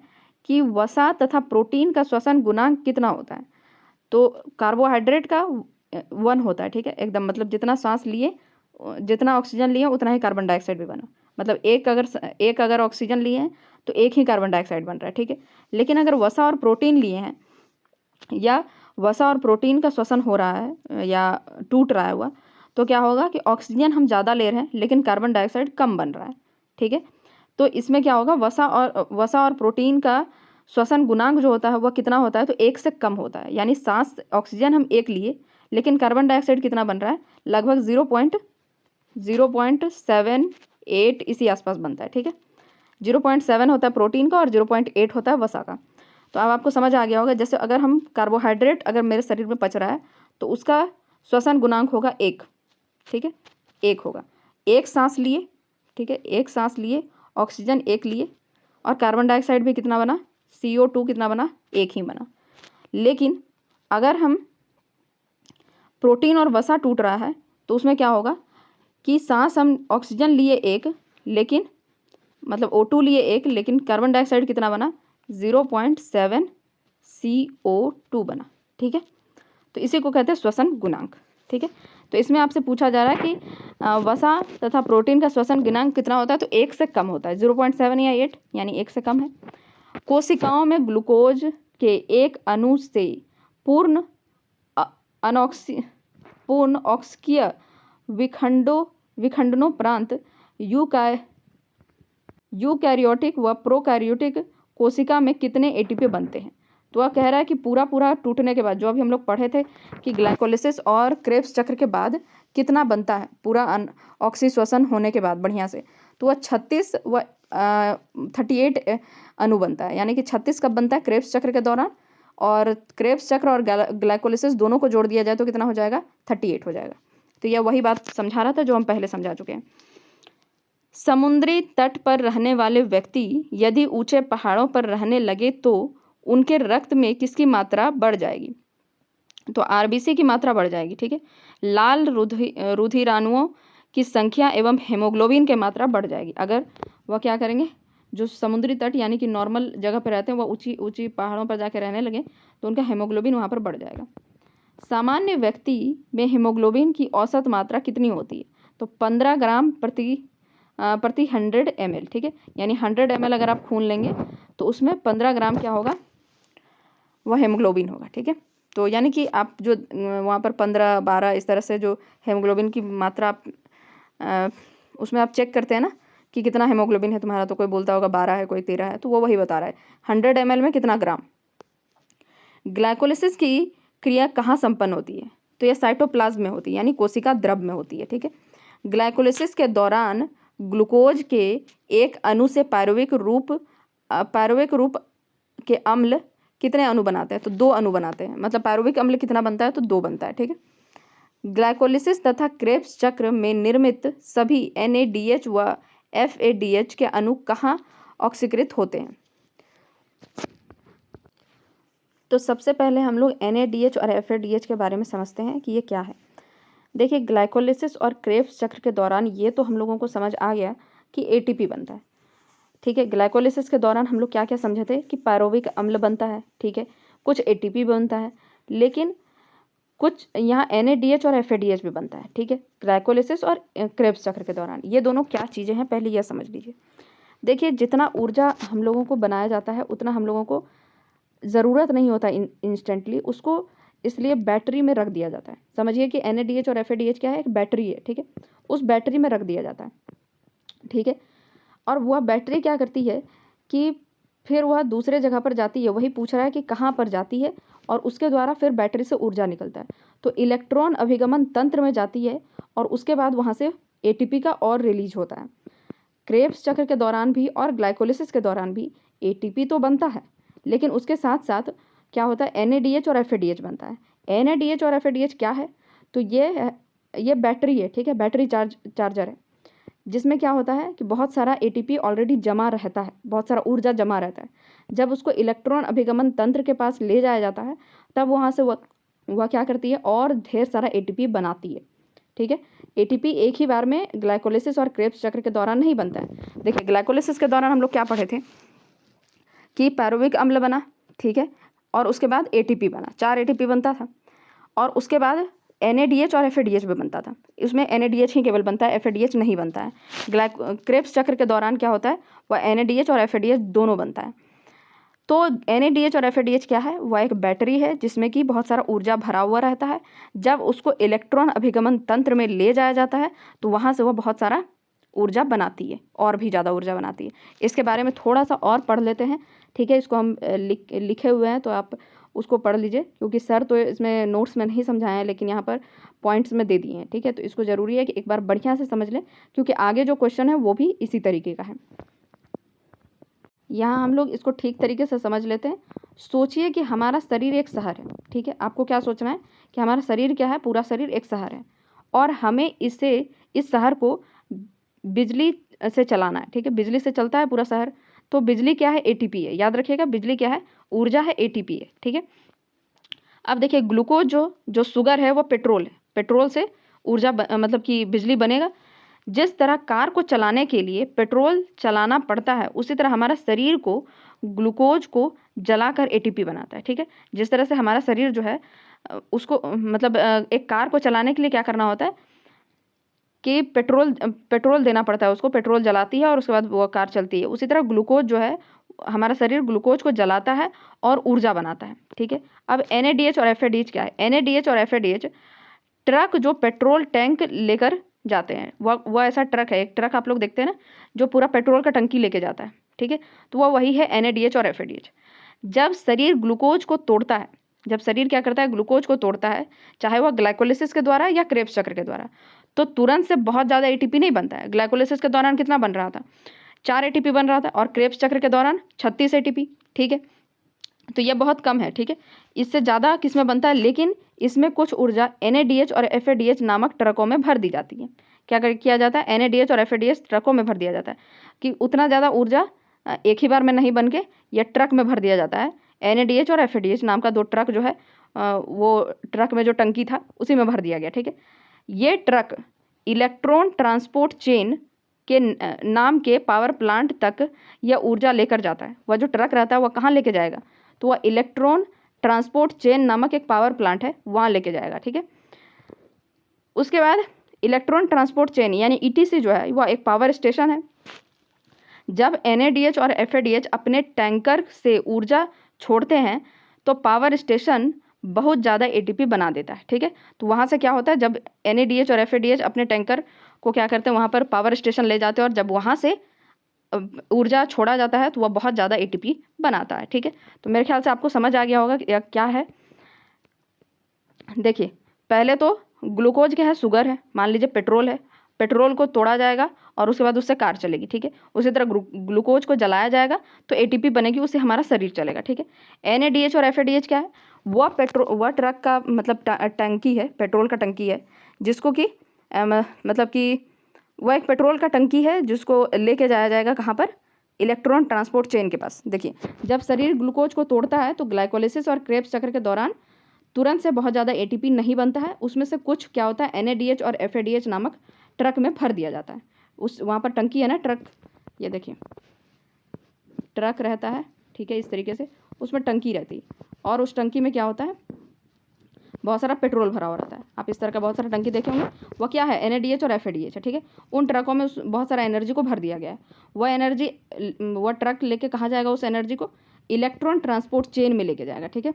S1: कि वसा तथा प्रोटीन का श्वसन गुणांक कितना होता है, तो कार्बोहाइड्रेट का 1 होता है। ठीक है, एकदम, मतलब जितना सांस लिए, जितना ऑक्सीजन लिए उतना ही कार्बन डाइऑक्साइड भी बना, मतलब एक अगर ऑक्सीजन लिए हैं तो एक ही कार्बन डाइऑक्साइड बन रहा है। ठीक है, लेकिन अगर वसा और प्रोटीन लिए हैं या वसा और प्रोटीन का श्वसन हो रहा है या टूट रहा है हुआ, तो क्या होगा कि ऑक्सीजन हम ज़्यादा ले रहे हैं लेकिन कार्बन डाइऑक्साइड कम बन रहा है। ठीक है, तो इसमें क्या होगा, वसा और प्रोटीन का श्वसन गुणांक जो होता है वह कितना होता है, तो 1 से कम होता है। यानी सांस ऑक्सीजन हम 1 लिए लेकिन कार्बन डाइऑक्साइड कितना बन रहा है, लगभग 0.78 इसी आसपास बनता है। ठीक है, 0.7 होता है प्रोटीन का और 0.8 होता है वसा का। तो अब आपको समझ आ गया होगा, जैसे अगर हम कार्बोहाइड्रेट अगर मेरे शरीर में पच रहा है तो उसका श्वसन गुणांक होगा 1। ठीक है, 1 होगा, 1 सांस लिए, ठीक है, 1 सांस लिए, ऑक्सीजन 1 लिए और कार्बन डाइऑक्साइड भी कितना बना, CO2 कितना बना, 1 ही बना। लेकिन अगर हम प्रोटीन और वसा टूट रहा है तो उसमें क्या होगा कि सांस हम ऑक्सीजन लिए 1 लेकिन मतलब O2 लिए 1, लेकिन कार्बन डाइऑक्साइड कितना बना 0.7 CO2 बना। ठीक है, तो इसी को कहते हैं श्वसन गुणांक। ठीक है, तो इसमें आपसे पूछा जा रहा है कि वसा तथा प्रोटीन का श्वसन गुणांक कितना होता है, तो 1 से कम होता है, 0.7 या 8 यानी 1 से कम है। कोशिकाओं में ग्लूकोज के एक अणु से पूर्ण ऑक्सीय विखंडनोपरांत यूकैरियोटिक व प्रोकैरियोटिक कोशिका में कितने एटीपी बनते हैं। तो वह कह रहा है कि पूरा टूटने के बाद, जो अभी हम लोग पढ़े थे कि ग्लाइकोलिसिस और क्रेब्स चक्र के बाद कितना बनता है पूरा ऑक्सीश्वसन होने के बाद बढ़िया से, तो वह 36 व 38 अणु बनता है। यानी कि 36 कब बनता है, क्रेब्स चक्र के दौरान, और क्रेब्स चक्र और ग्लाइकोलिसिस दोनों को जोड़ दिया जाए तो कितना हो जाएगा, 38 हो जाएगा। तो यह वही बात समझा रहा था जो हम पहले समझा चुके हैं। समुद्री तट पर रहने वाले व्यक्ति यदि ऊंचे पहाड़ों पर रहने लगे तो उनके रक्त में किसकी मात्रा बढ़ जाएगी, तो आरबीसी की मात्रा बढ़ जाएगी। ठीक है, लाल रुधिराणुओं की संख्या एवं हेमोग्लोबिन की मात्रा बढ़ जाएगी। अगर वह क्या करेंगे, जो समुद्री तट यानी कि नॉर्मल जगह पर रहते हैं, वह ऊंची पहाड़ों पर जाकर रहने लगे तो उनका हेमोग्लोबिन वहाँ पर बढ़ जाएगा। सामान्य व्यक्ति में हेमोग्लोबिन की औसत मात्रा कितनी होती है, तो 15 ग्राम प्रति 100 ml। ठीक है, यानी 100 ml अगर आप खून लेंगे तो उसमें 15 ग्राम क्या होगा, वह हेमोग्लोबिन होगा। ठीक है, तो यानी कि आप जो वहाँ पर 15, 12 इस तरह से जो हेमोग्लोबिन की मात्रा आप उसमें आप चेक करते हैं ना कि कितना हेमोग्लोबिन है तुम्हारा, तो कोई बोलता होगा 12 है, कोई 13 है, तो वो वही बता रहा है 100 ml में कितना ग्राम। ग्लाइकोलिसिस की क्रिया कहाँ संपन्न होती है, तो यह साइटोप्लाज्म में होती है, यानी कोशिका द्रव में होती है। ठीक है, ग्लाइकोलिसिस के दौरान ग्लूकोज के एक अणु से पायरुविक रूप के अम्ल कितने अणु बनाते हैं, तो 2 अणु बनाते हैं। मतलब पायरुविक अम्ल कितना बनता है, तो 2 बनता है। ठीक है, ग्लाइकोलिसिस तथा क्रेब्स चक्र में निर्मित सभी NADH व FADH के अणु कहाँ ऑक्सीकृत होते हैं। तो सबसे पहले हम लोग NADH और FADH के बारे में समझते हैं कि ये क्या है। देखिए, ग्लाइकोलिसिस और क्रेब्स चक्र के दौरान ये तो हम लोगों को समझ आ गया कि ATP बनता है। ठीक है, ग्लाइकोलिसिस के दौरान हम लोग क्या क्या समझे थे कि पायरुविक अम्ल बनता है। ठीक है, कुछ ATP बनता है, लेकिन कुछ यहाँ NADH और FADH भी बनता है। ठीक है, ग्लाइकोलिसिस और क्रेब्स चक्र के दौरान ये दोनों क्या चीज़ें हैं, पहले यह समझ लीजिए। देखिए, जितना ऊर्जा हम लोगों को बनाया जाता है उतना हम लोगों को ज़रूरत नहीं होता इंस्टेंटली, उसको इसलिए बैटरी में रख दिया जाता है। समझिए कि NADH और FADH क्या है, एक बैटरी है। ठीक है, उस बैटरी में रख दिया जाता है। ठीक है, और वह बैटरी क्या करती है कि फिर वह दूसरे जगह पर जाती है, वही पूछ रहा है कि कहाँ पर जाती है, और उसके द्वारा फिर बैटरी से ऊर्जा निकलता है, तो इलेक्ट्रॉन अभिगमन तंत्र में जाती है और उसके बाद वहाँ से ATP का और रिलीज होता है। क्रेब्स चक्र के दौरान भी और ग्लाइकोलिसिस के दौरान भी ATP तो बनता है, लेकिन उसके साथ साथ क्या होता है, NADH और FADH बनता है। NADH और FADH क्या है, तो ये बैटरी है। ठीक है, बैटरी चार्जर है, जिसमें क्या होता है कि बहुत सारा ATP ऑलरेडी जमा रहता है, बहुत सारा ऊर्जा जमा रहता है। जब उसको इलेक्ट्रॉन अभिगमन तंत्र के पास ले जाया जाता है, तब वहाँ से वह क्या करती है, और ढेर सारा ATP बनाती है। ठीक है, ATP एक ही बार में ग्लाइकोलिसिस और क्रेब्स चक्र के दौरान नहीं बनता है। देखिए, ग्लाइकोलिसिस के दौरान हम लोग क्या पढ़े थे कि पायरुविक अम्ल बना। ठीक है, और उसके बाद ATP बना, 4 ATP बनता था, और उसके बाद NADH और FADH भी बनता था। इसमें NADH ही केवल बनता है, FADH नहीं बनता है। क्रेब्स चक्र के दौरान क्या होता है, वह NADH और FADH दोनों बनता है। तो NADH और FADH क्या है, वह एक बैटरी है जिसमें कि बहुत सारा ऊर्जा भरा हुआ रहता है। जब उसको इलेक्ट्रॉन अभिगमन तंत्र में ले जाया जाता है तो वहाँ से वह बहुत सारा ऊर्जा बनाती है, और भी ज़्यादा ऊर्जा बनाती है। इसके बारे में थोड़ा सा और पढ़ लेते हैं। ठीक है, इसको हम लिखे हुए हैं, तो आप उसको पढ़ लीजिए, क्योंकि सर तो इसमें नोट्स में नहीं समझाए हैं, लेकिन यहाँ पर पॉइंट्स में दे दिए हैं। ठीक है, तो इसको ज़रूरी है कि एक बार बढ़िया से समझ लें, क्योंकि आगे जो क्वेश्चन है वो भी इसी तरीके का है। यहाँ हम लोग इसको ठीक तरीके से समझ लेते हैं। सोचिए कि हमारा शरीर एक शहर है। ठीक है, आपको क्या सोचना है कि हमारा शरीर क्या है, पूरा शरीर एक शहर है, और हमें इस शहर को बिजली से चलाना है। ठीक है, बिजली से चलता है पूरा शहर, तो बिजली क्या है, ATP है। याद रखिएगा, बिजली क्या है, ऊर्जा है, ATP है। ठीक है, अब देखिए, ग्लूकोज जो शुगर है वो पेट्रोल है, पेट्रोल से ऊर्जा मतलब कि बिजली बनेगा। जिस तरह कार को चलाने के लिए पेट्रोल चलाना पड़ता है, उसी तरह हमारा शरीर को ग्लूकोज को जलाकर एटीपी बनाता है। ठीक है, जिस तरह से हमारा शरीर जो है उसको मतलब एक कार को चलाने के लिए क्या करना होता है कि पेट्रोल देना पड़ता है उसको, पेट्रोल जलाती है और उसके बाद वो कार चलती है। उसी तरह ग्लूकोज जो है, हमारा शरीर ग्लूकोज को जलाता है और ऊर्जा बनाता है। ठीक है, अब NADH और FADH क्या है? NADH और FADH ट्रक जो पेट्रोल टैंक लेकर जाते हैं, वह ऐसा ट्रक है, एक ट्रक आप लोग देखते हैं ना जो पूरा पेट्रोल का टंकी लेके जाता है। ठीक है, तो वह वही है NADH और FADH। जब शरीर ग्लूकोज को तोड़ता है, जब शरीर क्या करता है, ग्लूकोज को तोड़ता है, चाहे वह ग्लाइकोलिसिस के द्वारा या क्रेब्स चक्र के द्वारा, तो तुरंत से बहुत ज़्यादा ATP नहीं बनता है। ग्लाइकोलिसिस के दौरान कितना बन रहा था? 4 ATP बन रहा था, और क्रेब्स चक्र के दौरान 36 ATP। ठीक है, तो यह बहुत कम है। ठीक है, इससे ज़्यादा किसमें बनता है? लेकिन इसमें कुछ ऊर्जा NADH और FADH नामक ट्रकों में भर दी जाती है। क्या किया जाता है? NADH और FADH ट्रकों में भर दिया जाता है कि उतना ज़्यादा ऊर्जा एक ही बार में नहीं बन के यह ट्रक में भर दिया जाता है। NADH और FADH नाम का 2 ट्रक जो है वो ट्रक में जो टंकी था उसी में भर दिया गया। ठीक है, ये ट्रक इलेक्ट्रॉन ट्रांसपोर्ट चेन के नाम के पावर प्लांट तक यह ऊर्जा लेकर जाता है। वह जो ट्रक रहता है वह कहाँ लेके जाएगा? तो वह इलेक्ट्रॉन ट्रांसपोर्ट चेन नामक एक पावर प्लांट है, वहाँ लेके जाएगा। ठीक है, उसके बाद इलेक्ट्रॉन ट्रांसपोर्ट चेन यानी ETC जो है वह एक पावर स्टेशन है। जब NADH और FADH अपने टैंकर से ऊर्जा छोड़ते हैं तो पावर स्टेशन बहुत ज़्यादा ATP बना देता है। ठीक है, तो वहाँ से क्या होता है, जब NADH और FADH अपने टैंकर को क्या करते हैं, वहाँ पर पावर स्टेशन ले जाते हैं, और जब वहाँ से ऊर्जा छोड़ा जाता है तो वह बहुत ज़्यादा ATP बनाता है। ठीक है, तो मेरे ख्याल से आपको समझ आ गया होगा कि यह क्या है। देखिए, पहले तो ग्लूकोज क्या है? शुगर है। मान लीजिए पेट्रोल है, पेट्रोल को तोड़ा जाएगा और उसके बाद उससे कार चलेगी। ठीक है, उसी तरह ग्लूकोज को जलाया जाएगा तो ATP बनेगी, उससे हमारा शरीर चलेगा। ठीक है, NADH और FADH क्या है? वह ट्रक का मतलब टंकी है, पेट्रोल का टंकी है, जिसको कि मतलब कि वह एक पेट्रोल का टंकी है जिसको लेके जाया जाएगा कहाँ पर? इलेक्ट्रॉन ट्रांसपोर्ट चेन के पास। देखिए, जब शरीर ग्लूकोज को तोड़ता है तो ग्लाइकोलिसिस और क्रेब्स चक्र के दौरान तुरंत से बहुत ज़्यादा ATP नहीं बनता है। उसमें से कुछ क्या होता है, NADH और FADH नामक ट्रक में भर दिया जाता है। वहाँ पर टंकी है ना, ट्रक, ये देखिए ट्रक रहता है। ठीक है, इस तरीके से उसमें टंकी रहती है, और उस टंकी में क्या होता है, बहुत सारा पेट्रोल भरा हुआ रहता है। आप इस तरह का बहुत सारा टंकी देखे होंगे, वह क्या है? NADH और FADH है। ठीक है, उन ट्रकों में बहुत सारा एनर्जी को भर दिया गया है। वह ट्रक लेके कहाँ जाएगा? उस एनर्जी को इलेक्ट्रॉन ट्रांसपोर्ट चेन में लेके जाएगा। ठीक है,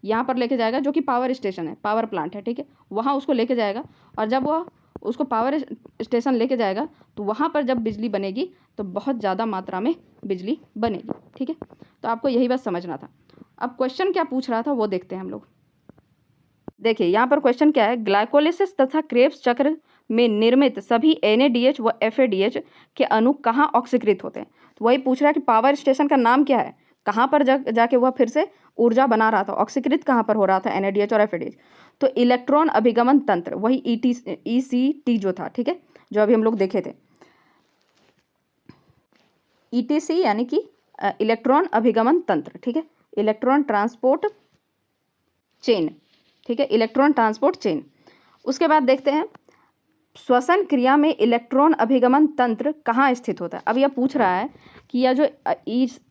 S1: यहाँ पर लेके जाएगा, जो कि पावर स्टेशन है, पावर प्लांट है। ठीक है, वहाँ उसको लेके जाएगा, और जब वह उसको पावर स्टेशन लेके जाएगा तो वहाँ पर जब बिजली बनेगी तो बहुत ज़्यादा मात्रा में बिजली बनेगी। ठीक है, तो आपको यही बात समझना था। अब क्वेश्चन क्या पूछ रहा था वो देखते हैं हम लोग। देखिए, यहाँ पर क्वेश्चन क्या है, ग्लाइकोलिसिस तथा क्रेब्स चक्र में निर्मित सभी NADH व FADH के अणु कहाँ ऑक्सीकृत होते हैं? तो वही पूछ रहा है कि पावर स्टेशन का नाम क्या है, कहाँ पर जाके वह फिर से ऊर्जा बना रहा था, ऑक्सीकृत कहाँ पर हो रहा था NADH और FADH? तो इलेक्ट्रॉन अभिगमन तंत्र, वही ECT जो था। ठीक है, जो अभी हम लोग देखे थे, ETC यानी कि इलेक्ट्रॉन अभिगमन तंत्र। ठीक है, इलेक्ट्रॉन ट्रांसपोर्ट चेन। ठीक है, इलेक्ट्रॉन ट्रांसपोर्ट चेन। उसके बाद देखते हैं श्वसन क्रिया में इलेक्ट्रॉन अभिगमन तंत्र कहाँ स्थित होता है। अब यह पूछ रहा है कि यह जो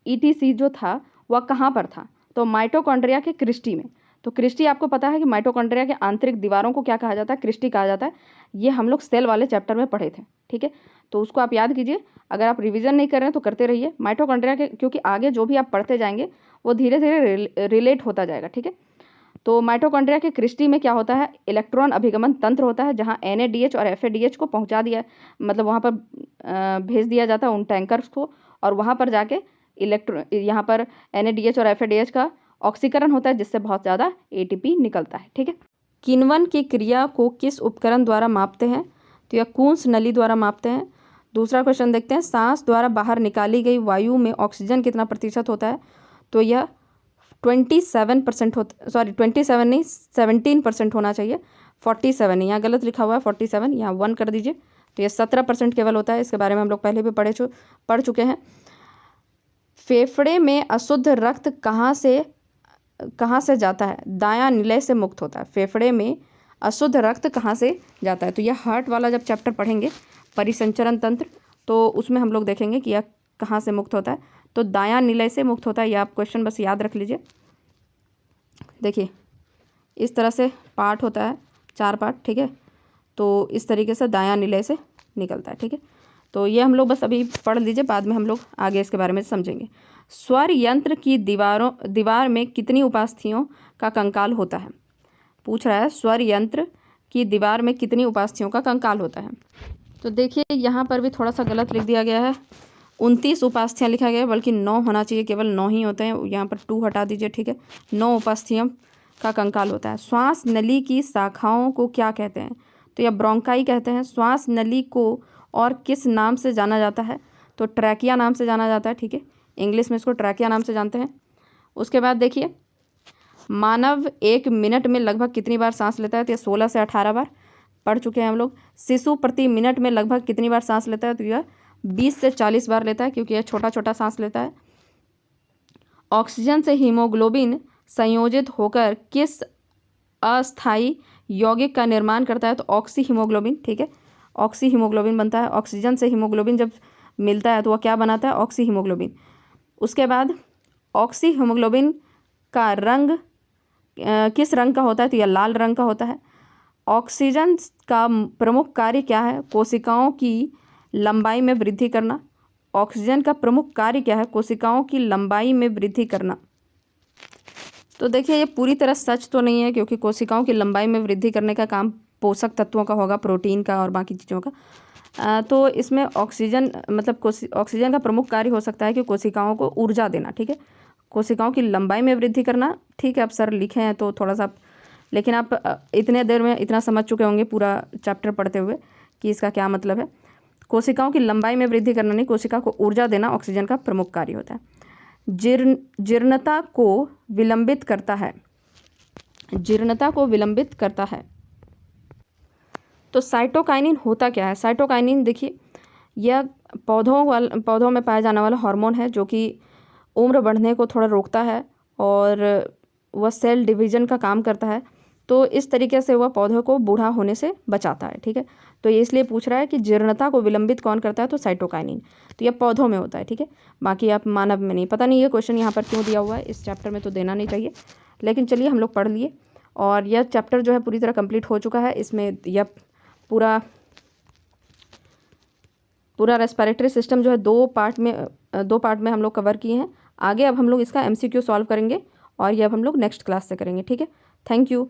S1: ETC जो था वह कहाँ पर था? तो माइटोकॉन्ड्रिया के क्रिस्टी में। तो क्रिस्टी आपको पता है कि माइटोकॉन्ड्रिया के आंतरिक दीवारों को क्या कहा जाता है? क्रिस्टी कहा जाता है। ये हम लोग सेल वाले चैप्टर में पढ़े थे। ठीक है, तो उसको आप याद कीजिए। अगर आप रिवीजन नहीं कर रहे हैं तो करते रहिए माइटोकॉन्ड्रिया के, क्योंकि आगे जो भी आप पढ़ते जाएंगे वो धीरे धीरे रिलेट होता जाएगा। ठीक है, तो माइटोकॉन्ड्रिया के क्रिस्टी में क्या होता है? इलेक्ट्रॉन अभिगमन तंत्र होता है, जहाँ NADH और FADH को पहुँचा दिया, मतलब वहाँ पर भेज दिया जाता है उन टैंकर्स को, और वहाँ पर जाके यहाँ पर NADH और FADH का ऑक्सीकरण होता है, जिससे बहुत ज़्यादा ATP निकलता है। ठीक है, किण्वन की क्रिया को किस उपकरण द्वारा मापते हैं? तो यह कून्स नली द्वारा मापते हैं। दूसरा क्वेश्चन देखते हैं, सांस द्वारा बाहर निकाली गई वायु में ऑक्सीजन कितना प्रतिशत होता है? तो यह 27% होता, सॉरी 27 नहीं 17% होना चाहिए, 47 नहीं, यहाँ गलत लिखा हुआ है 47, यहाँ 1 कर दीजिए। तो यह 17% केवल होता है। इसके बारे में हम लोग पहले भी पढ़ चुके हैं। फेफड़े में अशुद्ध रक्त कहाँ से जाता है? दायां निलय से मुक्त होता है। फेफड़े में अशुद्ध रक्त कहाँ से जाता है। तो यह हार्ट वाला जब चैप्टर पढ़ेंगे परिसंचरण तंत्र, तो उसमें हम लोग देखेंगे कि यह कहाँ से मुक्त होता है। तो दायां निलय से मुक्त होता है। यह आप क्वेश्चन बस याद रख लीजिए। देखिए इस तरह से पार्ट होता है, 4 पार्ट, ठीक है। तो इस तरीके से दायां निलय से निकलता है, ठीक है। तो ये हम लोग बस अभी पढ़ लीजिए, बाद में हम लोग आगे इसके बारे में समझेंगे। स्वर यंत्र की दीवार में कितनी उपास्थियों का कंकाल होता है। पूछ रहा है स्वर यंत्र की दीवार में कितनी उपास्थियों का कंकाल होता है। तो देखिए यहाँ पर भी थोड़ा सा गलत लिख दिया गया है, 29 उपास्थियाँ लिखा गया है, बल्कि 9 होना चाहिए, केवल 9 ही होते हैं। यहाँ पर 2 हटा दीजिए, ठीक है। 9 उपास्थियों का कंकाल होता है। श्वास नली की शाखाओं को क्या कहते हैं। तो यह ब्रोंकाई कहते हैं। श्वास नली को और किस नाम से जाना जाता है। तो ट्रैकिया नाम से जाना जाता है, ठीक है। इंग्लिश में इसको ट्रैकिया नाम से जानते हैं। उसके बाद देखिए मानव 1 मिनट में लगभग कितनी बार सांस लेता है। तो यह 16 से 18 बार पढ़ चुके हैं हम लोग। शिशु प्रति मिनट में लगभग कितनी बार सांस लेता है। तो यह 20 से 40 बार लेता है, क्योंकि यह छोटा छोटा सांस लेता है। ऑक्सीजन से हीमोग्लोबिन संयोजित होकर किस अस्थायी यौगिक का निर्माण करता है। तो ऑक्सी हीमोग्लोबिन, ठीक है। ऑक्सी हीमोग्लोबिन बनता है। ऑक्सीजन से हीमोग्लोबिन जब मिलता है तो वह क्या बनाता है, ऑक्सी हीमोग्लोबिन। उसके बाद ऑक्सी हीमोग्लोबिन का रंग किस रंग का होता है। तो यह लाल रंग का होता है। ऑक्सीजन का प्रमुख कार्य क्या है। कोशिकाओं की लंबाई में वृद्धि करना। ऑक्सीजन का प्रमुख कार्य क्या है, कोशिकाओं की लंबाई में वृद्धि करना। तो देखिए ये पूरी तरह सच तो नहीं है, क्योंकि कोशिकाओं की लंबाई में वृद्धि करने का काम पोषक तत्वों का होगा, प्रोटीन का और बाकी चीज़ों का। तो इसमें ऑक्सीजन मतलब ऑक्सीजन का प्रमुख कार्य हो सकता है कि कोशिकाओं को ऊर्जा देना, ठीक है। कोशिकाओं की लंबाई में वृद्धि करना, ठीक है। अब सर लिखे हैं तो थोड़ा सा, लेकिन आप इतने देर में इतना समझ चुके होंगे पूरा चैप्टर पढ़ते हुए कि इसका क्या मतलब है। कोशिकाओं की लंबाई में वृद्धि करना नहीं, कोशिका को ऊर्जा देना ऑक्सीजन का प्रमुख कार्य होता है। जीर्णता को विलंबित करता है। जीर्णता को विलंबित करता है। तो साइटोकाइनिन होता क्या है। साइटोकाइनिन देखिए यह पौधों में पाया जाने वाला हार्मोन है, जो कि उम्र बढ़ने को थोड़ा रोकता है और वह सेल डिवीजन का काम करता है। तो इस तरीके से वह पौधों को बूढ़ा होने से बचाता है, ठीक है। तो ये इसलिए पूछ रहा है कि जीर्णता को विलंबित कौन करता है। तो साइटोकाइनिन। तो यह पौधों में होता है, ठीक है। बाकी आप मानव में नहीं। पता नहीं ये क्वेश्चन यहाँ पर क्यों दिया हुआ है, इस चैप्टर में तो देना नहीं चाहिए, लेकिन चलिए हम लोग पढ़ लिए। और यह चैप्टर जो है पूरी तरह कंप्लीट हो चुका है। इसमें यह पूरा रेस्पिरेटरी सिस्टम जो है 2 पार्ट में हम लोग कवर किए हैं। आगे अब हम लोग इसका MCQ सॉल्व करेंगे, और ये अब हम लोग नेक्स्ट क्लास से करेंगे, ठीक है। Thank you.